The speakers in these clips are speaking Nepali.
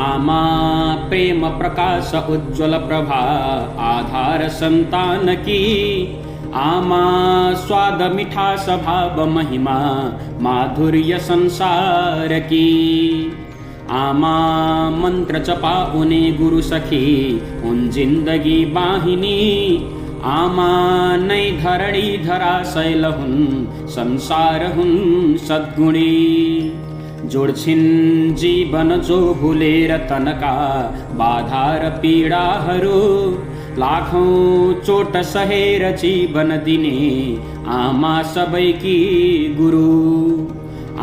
आमा प्रेम प्रकाश उज्ज्वल प्रभा आधार संतान की। आमा स्वाद मिठास भाव महिमा माधुर्य संसार की। आमा मंत्र जपा उन्हें गुरु सखी उन जिंदगी बाहिनी। आमा नै धरणी धरा शैल हुन संसार हुन सद्गुणी। जोड्छिन् जीवन जो भुलेर तनका बाधा र पीडाहरू। लाखौं चोट सहेर जीवन दिने आमा सबैकी गुरु।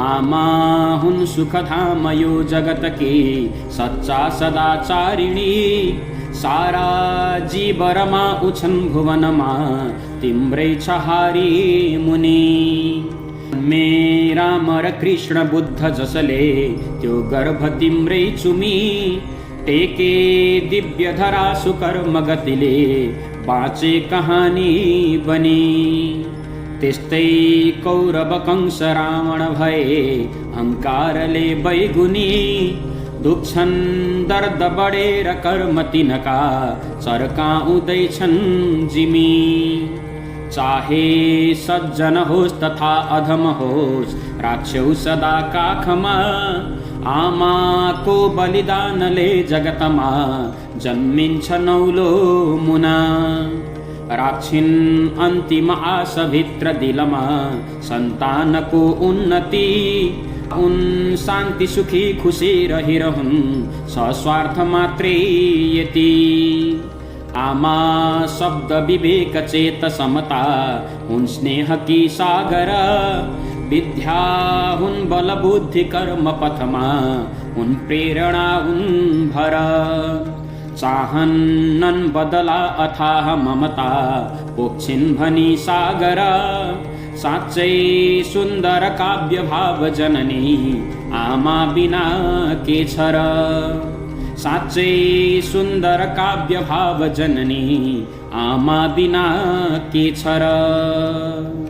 आमा हुन् सुखधाम यो जगत की सच्चा सदाचारिणी। सारा जीवरमा उछन् भुवनमा तिम्रै छहारी मुनि। मेरा राम र कृष्ण बुद्ध जसले त्यो गर्भ तिम्रै चुमी। टेके दिव्य धरा सुकर्म गतिले बाँचे कहानी बनी। त्यस्तै कौरव कंस रावण भए अहंकारले बैगुनी। दुख्छन् दर्द बढेर कर्म तिनका चर्काउँदैछन् जिमी। चाहे सज्जन होस् तथा अधम होस् राख्छौ सदा काखमा। आमाको बलिदानले जगतमा जन्मिन्छ नौलो मुना। राख्छिन् अन्तिम आश भित्र दिलमा सन्तानको उन्नति। उन शान्ति सुखी खुशी रहिरहुन् सस्वार्थ मात्रै यति। आमा शब्द विवेक चेत समता हुन् स्नेह की सागर। विद्या हुन् बल बुद्धि कर्म पथमा हुन् प्रेरणा हुन् भर। चाहन्नन् बदला अथाह ममता पोख्छिन् भनी सागर। साँच्चै सुन्दर काव्य भाव जननी आमा बिना के छ र। साँच्चै सुन्दर काव्य भाव जननी आमा बिना के छ र।